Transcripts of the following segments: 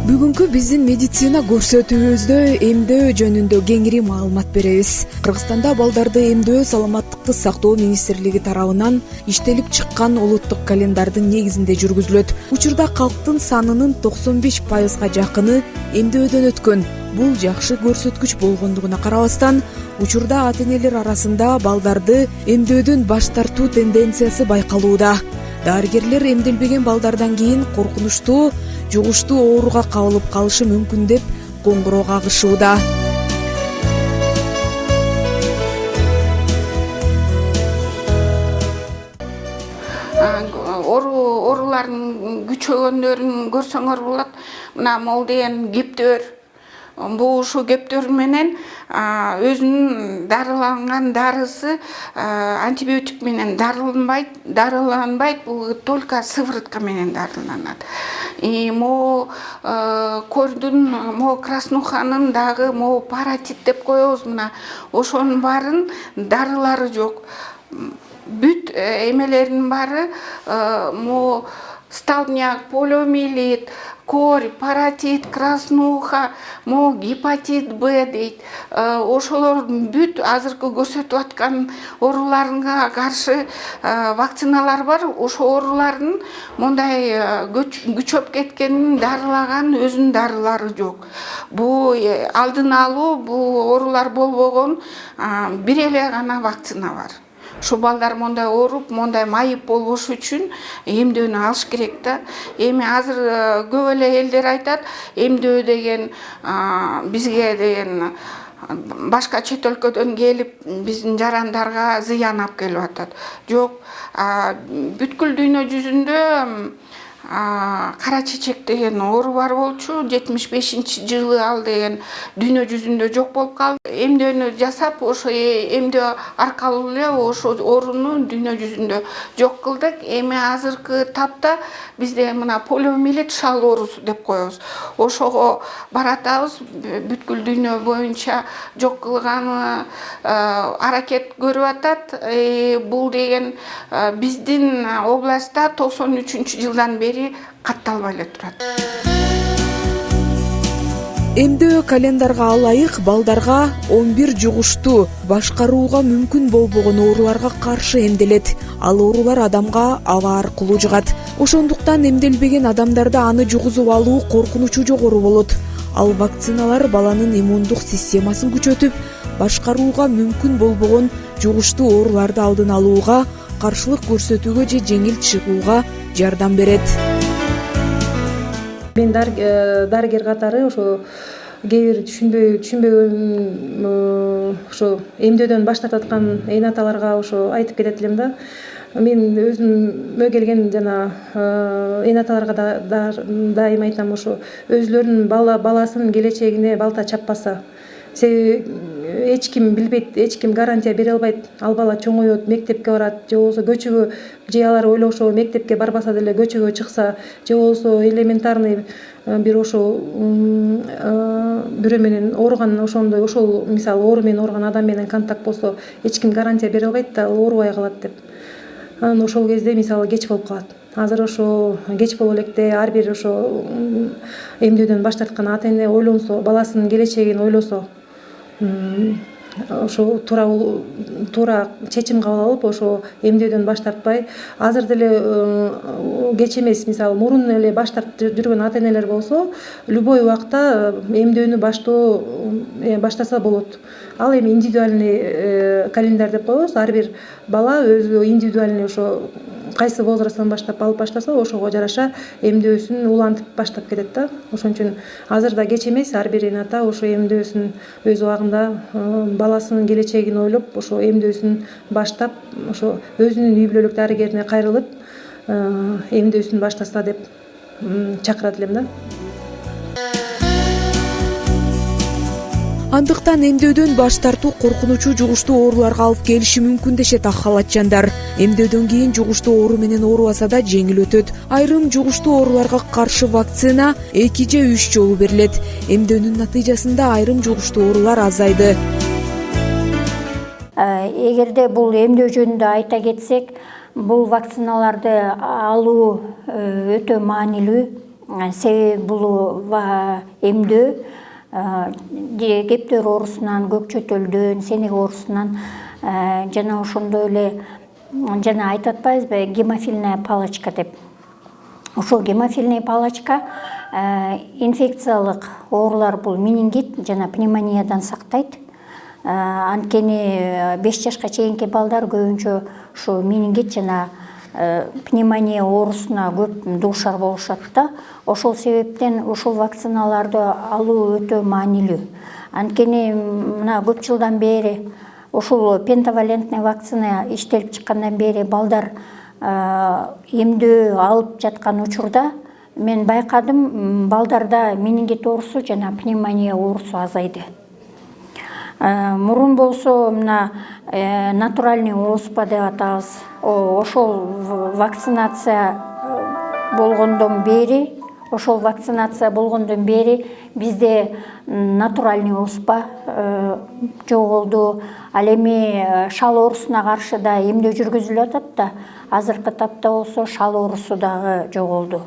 Бүгүнкү биздин медицина көрсөтүүбүздө эмдөө жөнүндө кеңири маалымат беребиз. Кыргызстанда балдарды эмдөө саламаттыкты сактоо министрлиги тарабынан иштелип чыккан улуттук календардын негизинде жүргүзүлөт. Учурда калктын санынын 95%га жакыны эмдөөдөн өткөн. Бул жакшы көрсөткүч болгондугуна карабастан, учурда ата-энелер арасында балдарды эмдөөдөн баш тартуу тенденциясы байкалууда. Дарыгерлер эмделбеген балдардан кийин коркунучтуу, жугуштуу ооруга кабылып калышы мүмкүн деп коңгуроо кагышууда. Оорулардын күчөгөндөрүн көрсөңөр болот. Мына мол деген кептөр. Бул ушул кептөр менен өзүнүн дарыланган дарысы антибиотик менен дарыланбайт, бул только сыворотка менен дарыланат. Могу кордун, могу краснуханын дагы, могу паротит деп коебуз, мына ошонун баарын дарылары жок. Бүт эмелердин баары могу столбняк, полиомиелит, корь, паротит, краснуха, могу гепатит Б дейт. Ошолор бүт азыркы көрсөтүп аткан ооруларга каршы вакциналар бар. Ошо оорулардын мондай күчөп кеткенин дарылаган өзүнүн дарылары жок. Бул алдын алуу, бул оорулар болбогон бир эле гана вакцина бар. Шу балдар мондай ооруп, мондай майып болбош үчүн эмдөөнү алыш керек да. Эми азыр көп эле элдер айтат, эмдөө деген бизге деген башка чет өлкөдөн келип биздин жарандарга зыян алып келип атат. Жок, бүткүл дүйнө жүзүндө кара чечек деген оору бар болчу. 75-жылы ал деген дүйнө жүзүндө жок болуп калды. Эмдөөнү жасап, ошо эмдөө аркылуу эле ошо ооруну дүйнө жүзүндө жок кылдык. Эми азыркы тапта бизде мына полиомиелит шал оорусу деп коебуз. Ошого баратабыз, бүткүл дүйнө боюнча жок кылган аракет көрүп атат. Бул деген биздин областта 93-жылдан бери катталбай эле турат. Эмдөө календарга ылайык балдарга 11 жугуштуу башкарууга мүмкүн болбогон ооруларга каршы эмделет. Ал оорулар адамга аба аркылуу жугат. Ошондуктан эмделбеген адамдарда аны жугузуп алуу коркунучу жогору болот. Ал вакциналар баланын иммундук системасын күчөтүп, башкарууга мүмкүн болбогон жугуштуу ооруларды алдын алууга, каршылык көрсөтүүгө же жеңил чыгууга жардам берет. Мен дарыгер катары ошо кээ бир түшүнбөгөн ошо эмдөөдөн баш тартып аткан эне аталарга ошо айтып кетет элем да. Мен өзүмө келген жана эне аталарга дайым айтам, ошо өзүлөрүнүн баласынын келечегине балта чаппаса. Себеби эч ким билбейт, эч ким гарантия бере албайт. Ал бала чоңоет, мектепке барат, же болбосо көчөгө, же алар ойлошо мектепке барбаса деле көчөгө чыкса, же болбосо элементарный бир ошо бирөө менен ооруган, ошондой ошол мисалы оору менен ооруган адам менен контакт болсо, эч ким гарантия бере албайт да, ал оорубай калат деп. Анан ошол кезде мисалы кеч болуп калат. Азыр ошо кеч боло электе ар бир ошо эмдөөдөн баш тарткан ата-эне ойлонсо, баласынын келечегин ойлосо, ошо туура чечим кабыл алып, ошо эмдөөдөн баш тартпай, азыр деле кеч эмес, мисалы мурун эле баш тартып жүргөн ата-энелер болсо, любой убакта эмдөөнү баштаса болот. Ал эми индивидуальный календарь деп коебуз. Ар бир бала өзү индивидуальный ошо кайсы возрасттан баштап алып баштаса, ошого жараша эмдөөсүн улантып баштап кетет да. Ошон үчүн азыр да кеч эмес, ар бир эне ата ошо эмдөөсүн өз убагында баласынын келечегин ойлоп, ошо эмдөөсүн баштап, ошо өзүнүн үй бүлөлүк дарыгерине кайрылып, эмдөөсүн баштаса деп чакырат элем да. Андыктан эмдөөдөн баш тартуу коркунучу жугуштуу ооруларга алып келиши мүмкүн дешет ак халатчандар. Эмдөөдөн кийин жугуштуу оору менен оорубаса да жеңил өтөт. Айрым жугуштуу ооруларга каршы вакцина 2 же 3 жолу берилет. Эмдөөнүн натыйжасында айрым жугуштуу оорулар азайды. Эгерде бул эмдөө жөнүндө айта кетсек, бул вакциналарды алуу өтө маанилүү. Себеби бул эмдөө кептер оорусунан, көк чөтөлдөн, сенек оорусунан жана ошондой эле жана айтып атпайбызбы, гемофильная палочка деп. Ошол гемофильная палочка инфекциялык оорулар, бул менингит жана пневмониядан сактайт. Анткени 5 жашка чейинки балдар көбүнчө ушу менингит жана пневмония оорусуна көп дуушар болушат да. Ошол себептен ушул вакциналарды алуу өтө маанилүү. Анткени мына көп жылдан бери ушул пентавалентный вакцина иштелип чыккандан бери балдар эмдөө алып жаткан учурда мен байкадым, балдарда менингит оорусу жана пневмония оорусу азайды. Мурун болсо мына натуральный оспа деп атабыз. Ошол вакцинация болгондон бери бизде натуральный оспа жоголду. Ал эми шал оорусуна каршы да эмдөө жүргүзүлүп атат да. Азыркы тапта болсо шал оорусу дагы жоголду.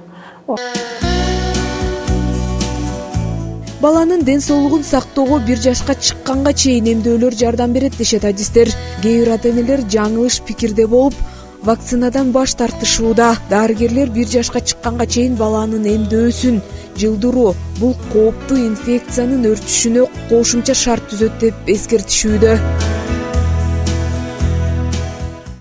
Баланын ден соолугун сактоого 1 жашка чыкканга чейин эмдөөлөр жардам берет дешет адистер. Кээ бир ата-энелер жаңылыш пикирде болуп, вакцинадан баш тартышууда. Дарыгерлер 1 жашка чыкканга чейин баланын эмдөөсүн жылдыруу бул кооптуу инфекциянын өрчүшүнө кошумча шарт түзөт деп эскертишүүдө.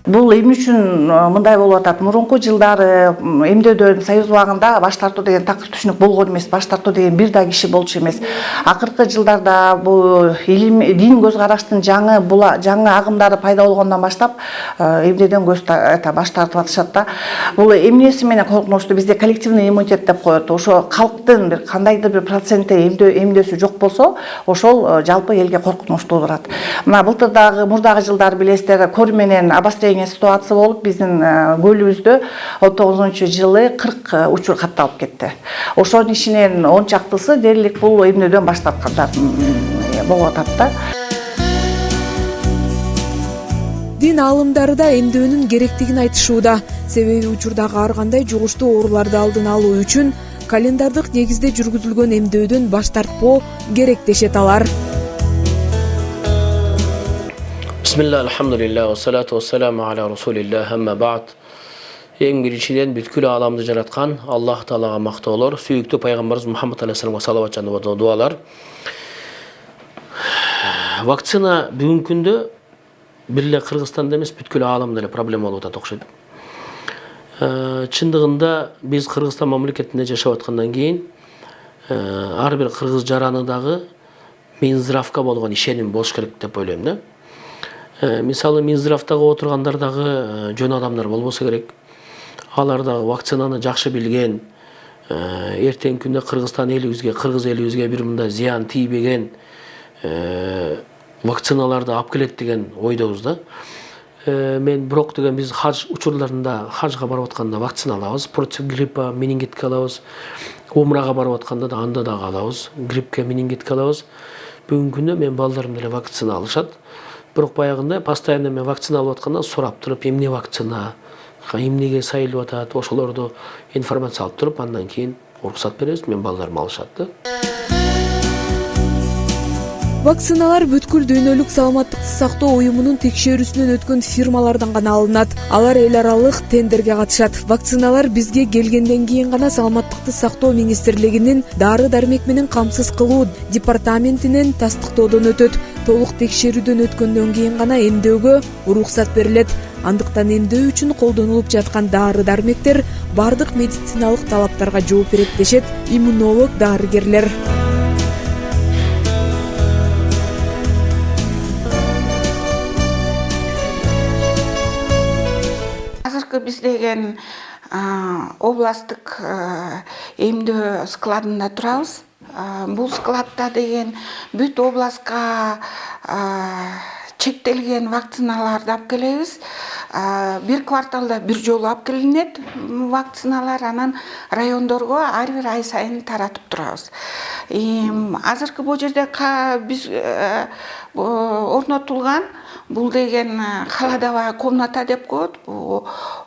Бул эмне үчүн мындай болуп атат? Мурунку жылдары эмдөөдөн союз убагында баш тартуу деген так түшүнүк болгон эмес, баш тартуу деген бир да киши болчу эмес. Акыркы жылдарда бул илим, дин көз караштын жаңы агымдары пайда болгондон баштап эмдөөдөн баш тартып атышат да. Бул эмнеси менен коркунучтуу? Бизде коллективный иммунитет деп коет. Ошо калктын бир кандайдыр бир проценти эмдөөсү жок болсо, ошол жалпы элге коркунуч туудурат. Мына былтырдагы, мурдагы жылдар билесиздер, кор менен обострение ситуация болуп, биздин көлүбүздө 19-жылы 40 учур катталып кетти. Ошонун ичинен 10 чактысы дерлик бул эмдөөдөн баш тарткандар болуп атат да. Дин аалымдары да эмдөөнүн керектигин айтышууда. Себеби учурдагы ар кандай жугуштуу ооруларды алдын алуу үчүн календардык негизде жүргүзүлгөн эмдөөдөн баш тартпоо керек дешет алар. Bismillah, alhamdulillah, ve salatu ve selamu ala Rasulillah, amma ba'd. Eң биринчиден бүткүл аламды жараткан Аллах Таалага мактоолор, сүйүктүү пайгамбарыбыз Мухаммад алейхиссаламга салават жана дуалар. Вакцина бүгүнкү күндө бир эле Кыргызстанда эмес, бүткүл аламда эле проблема болуп атат окшойт. Чындыгында биз Кыргызстан мамлекетинде жашап аткандан кийин ар бир кыргыз жараны дагы Минздравка болгон ишеним болуш керек деп ойлойм да. Мисалы Минздравтагы отургандар дагы жөн адамдар болбосо керек. Алар дагы вакцинаны жакшы билген, эртеңки күндө Кыргызстан элибизге, кыргыз элибизге бир мындай зыян тийбеген вакциналарды алып келет деген ойдобуз да. Мен бирок деген биз хаж учурларында, хажга барып атканда вакцина алабыз, против гриппа, менингитке алабыз. Умрага барып атканда да анда дагы алабыз, гриппке, менингитке алабыз. Бүгүнкү күндө мен балдарым деле вакцина алышат. Бирок баягында постоянно мен вакцина алып атканда сурап туруп, эмне вакцина, эмнеге сайылып атат, ошолорду информация алып туруп, андан кийин уруксат беребиз, мен балдарым алышат да. Вакциналар бүткүл дүйнөлүк саламаттыкты сактоо уюмунун текшерүүсүнөн өткөн фирмалардан гана алынат. Алар эл аралык тендерге катышат. Вакциналар бизге келгенден кийин гана Саламаттыкты сактоо министрлигинин дары-дармек менен камсыз кылуу департаментинен тастыктоодон өтөт. Толук текшерүүдөн өткөндөн кийин гана эмдөөгө уруксат берилет. Андыктан эмдөө үчүн колдонулуп жаткан дары-дармектер бардык медициналык талаптарга жооп берет дешет иммунолог дарыгерлер. Биз деген областтык эмдөө складында турабыз. бул складда деген бүт областка чектелген вакциналарды алып келебиз. Бир кварталда бир жолу алып келинет вакциналар, анан райондорго ар бир ай сайын таратып турабыз. Азыркы бул жерде биз орнотулган бул деген холодовая комната деп коет.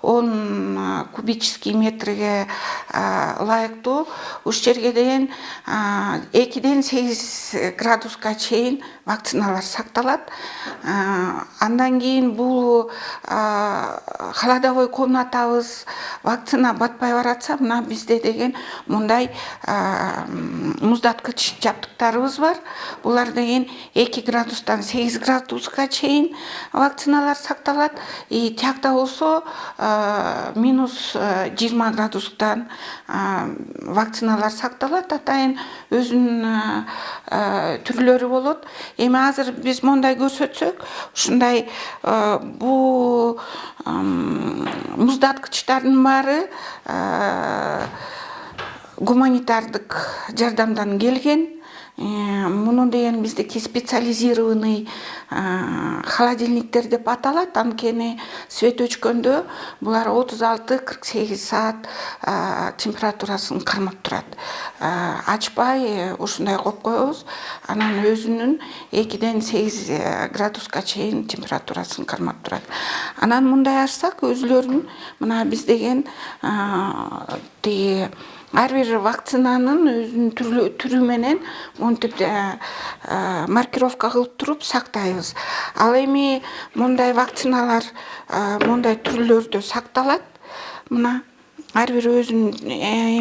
10 кубический метрге ылайыктуу. Уш жерге деген 2-ден 8 градуска чейин вакциналар сакталат. Андан кийин бул холодовой комнатабыз вакцина батпай баратса, мына бизде деген мындай муздаткыч жабдыктарыбыз бар. Булар деген 2 градустан 8 градуска чейин вакциналар сакталат. Тиякта болсо минус 20 градустан вакциналар сакталат. Атайын өзүнүн түрлөрү болот. Эми азыр биз мондай көрсөтсөк, ушундай бул муздаткычтардын баары гуманитардык жардамдан келген. Муну деген биздики специализированный холодильниктер деп аталат. Анткени свет өчкөндө булар 36-48 саат температурасын кармап турат. Ачпай ушундай коюп коебуз. Анан өзүнүн 2-ден 8 градуска чейин температурасын кармап турат. Анан мындай ачсак, өзүлөрүнүн мына биз деген ар бир вакцинанын өзүнүн түрү менен монтип маркировка кылып туруп сактайбыз. Ал эми мондай вакциналар мондай түрлөрдө сакталат. Мына ар бир өзүнүн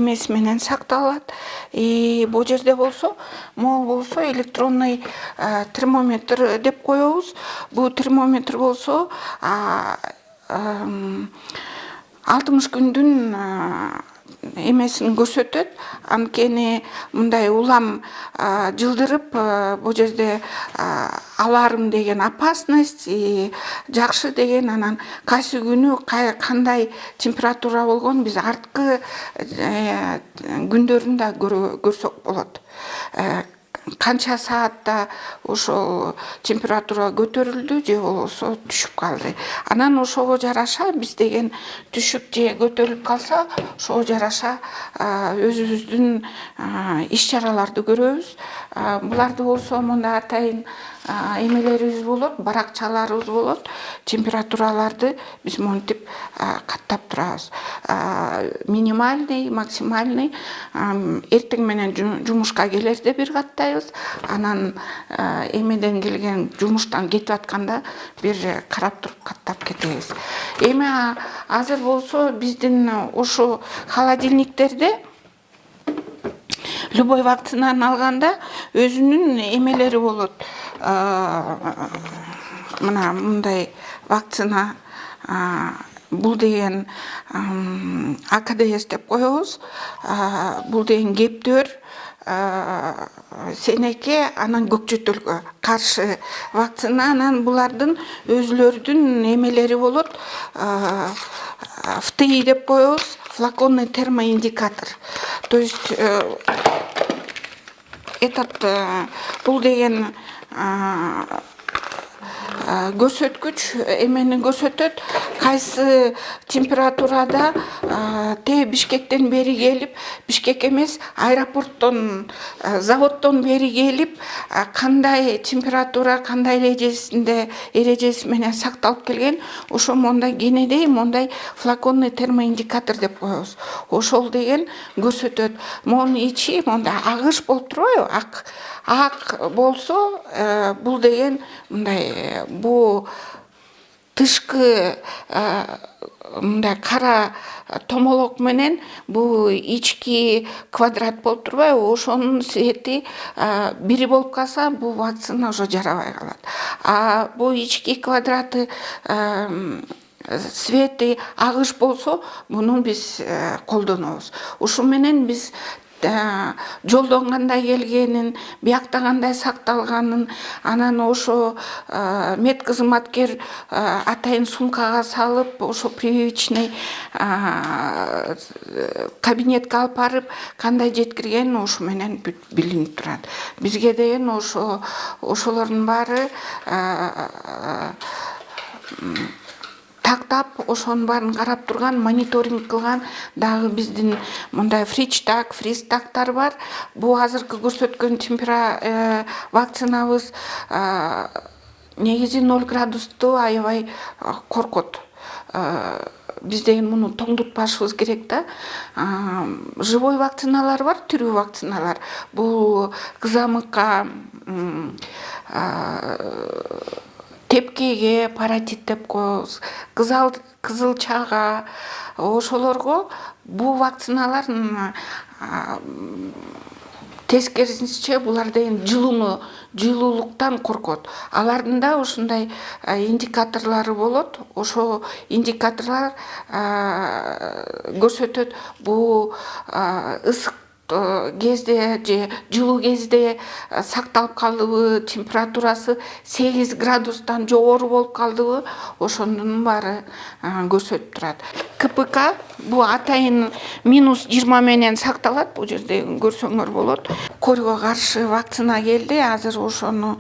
эмеси менен сакталат. Бул жерде болсо, могул болсо электронный термометр деп коебуз. Бул термометр болсо 60 күндүн эмесин көрсөтөт. Анткени мындай улам жылдырып, бул жерде аларым деген опасность, жакшы деген, анан кайсы күнү кандай температура болгон биз арткы күндөрүндө көрсөк болот. Канча саатта ошол температура көтөрүлдү же болбосо түшүп калды. Анан ошого жараша биз деген түшүп же көтөрүлүп калса, ошого жараша өзүбүздүн иш-чараларды көрөбүз. Буларды болсо мондай атайын эмелерибиз болот, баракчаларыбыз болот. Температураларды биз монтип каттап турабыз. Минимальный, максимальный. Эртең менен жумушка келерде бир каттайбыз. Анан эмеден келген, жумуштан кетип атканда бир карап туруп каттап кетебиз. Эми азыр болсо биздин ошо холодильниктерде любой вакцинаны алганда өзүнүн эмелери болот. Мына мындай вакцина, бул деген АКДС деп коебуз. Бул деген кептөр, сенеке, анан көкчөтөлгө каршы вакцина. Анан булардын өзүлөрүнүн эмелери болот. ФТИ деп коебуз, флаконный термоиндикатор. То есть бул деген көрсөткүч эмени көрсөтөт, кайсы температурада Бишкектен бери келип, Бишкек эмес, аэропорттон, заводдон бери келип, кандай температура, кандай эрежеси менен сакталып келген, ошо мондай кенедей, мондай флаконный термоиндикатор деп коебуз. Ошол деген көрсөтөт. Монун ичи мондай агыш болуп турбайбы? Ак болсо, бул деген мындай, бул тышкы мындай кара томолок менен бул ички квадрат болуп турбайбы? Ошонун свети бири болуп калса, бул вакцина уже жарабай калат. Бул ички квадраты свети агыш болсо, муну биз колдонобуз. Ушу менен биз жолдон кандай келгенин, биякта кандай сакталганын, анан ошо медкызматкер атайын сумкага салып, ошо прививочный кабинетке алып барып, кандай жеткиргенин ошо менен билинип турат. Бизге деген ошолордун баары тактап, ошонун баарын карап турган, мониторинг кылган дагы биздин мындай фричтаг, фристагтар бар. Бул азыркы көрсөткөн вакцинабыз негизи 0 градусту аябай коркот. Биз деген муну тоңдутпашыбыз керек да. Живой вакциналар бар, тирүү вакциналар. Бул кызамыкка, тепкеге паротит деп коебуз, кызылчага, ошолорго бул вакциналар тескерисинче булар деген жылуулуктан коркот. Алардын да ушундай индикаторлору болот. Ошо индикаторлор көрсөтөт бул ысык кезде же жылуу кезде сакталып калдыбы, температурасы 8 градустан жогору болуп калдыбы, ошонун баары көрсөтүп турат. КПК бул атайын -20 менен сакталат, бул жерде көрсөңөр болот. Корго каршы вакцина келди, азыр ошону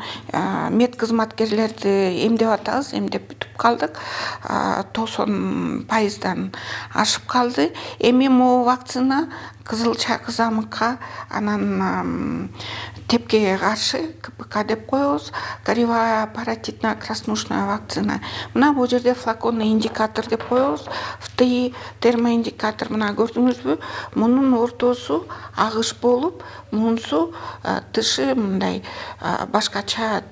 медкызматкерлерди эмдеп атабыз, эмдеп бүтүп калдык. 90% ашып калды. Эми могу вакцина кызылча, кызамыкка, анан тепкеге каршы КПК деп коебуз, коревая паротитная краснушная вакцина. Мына бул жерде флаконный индикатор деп коебуз, ФТИ термоиндикатор. Мына көрдүңүзбү? Мунун ортосу агыш болуп, мунусу тышы мындай башкача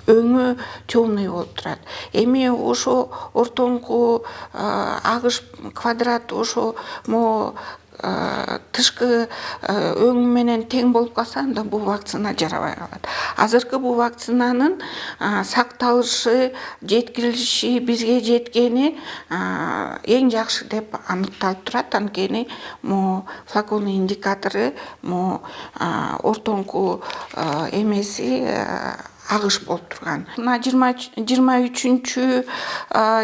өңү темный болуп турат. Эми ошо ортоңку агыш квадрат ошо тышкы өң менен тең болуп калса, анда бул вакцина жарабай калат. Азыркы бул вакцинанын сакталышы, жеткирилиши, бизге жеткени эң жакшы деп аныкталып турат. Анткени могу флаконный индикатору, могу ортоңку эмеси агыш болуп турган. Мына 23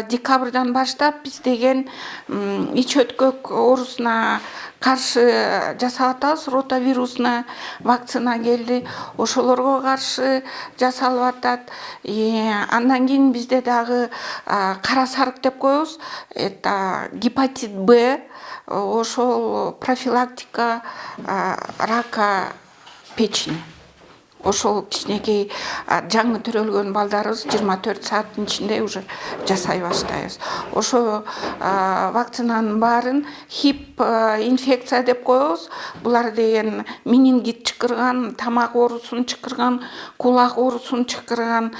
декабрдан баштап биз деген ич өткөк оорусуна каршы жасап атабыз. Ротавирусна вакцина келди, ошолорго каршы жасалып атат. Андан кийин бизде дагы кара сарык деп коебуз. Это гепатит Б, ошол профилактика рака печени. Ошол кичинекей жаңы төрөлгөн балдарыбыз 24 сааттын ичинде уже жасай баштайбыз. Ошо вакцинанын баарын хип инфекция деп коебуз. Булар деген менингит чакырган, тамак оорусун чакырган, кулак оорусун чакырган,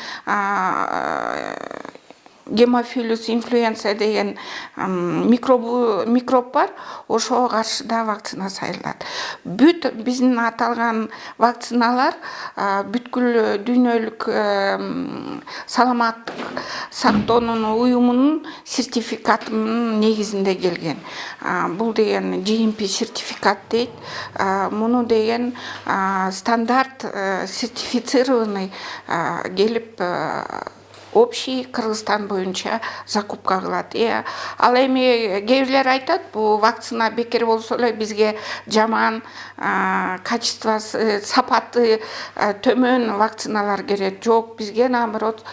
гемофилус инфлюенция деген микроб бар, ошого каршы да вакцина сайылат. Бүт биздин аталган вакциналар бүткүл дүйнөлүк саламаттык сактоонун уюмунун сертификатынын негизинде келген. Бул деген GMP сертификат дейт. Муну деген стандарт сертифицированный келип общий Кыргызстан боюнча закупка кылат. Ал эми кээ бирлер айтат, бул вакцина бекер болсо эле бизге жаман, качествосы, сапаты төмөн вакциналар керек. Жок, бизге наоборот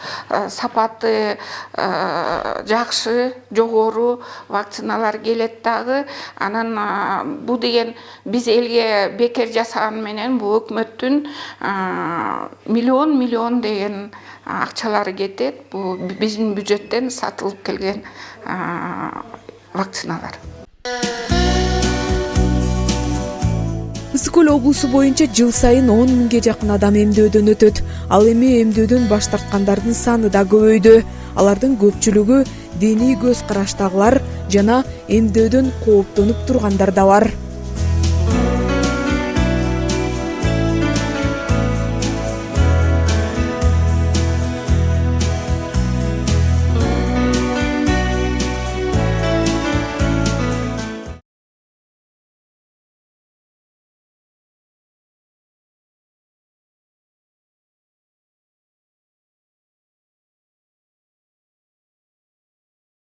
сапаты жакшы, жогору вакциналар келет дагы. Анан бул деген биз элге бекер жасаган менен бул өкмөттүн миллион деген акчалары кетет. Бул биздин бюджеттен сатылып келген вакциналар. Ысык көл облусу боюнча жыл сайын 10 миңге жакын адам эмдөөдөн өтөт. Ал эми эмдөөдөн баш тарткандардын саны да көбөйдү. Алардын көпчүлүгү диний көз караштагылар жана эмдөөдөн кооптонуп тургандар да бар.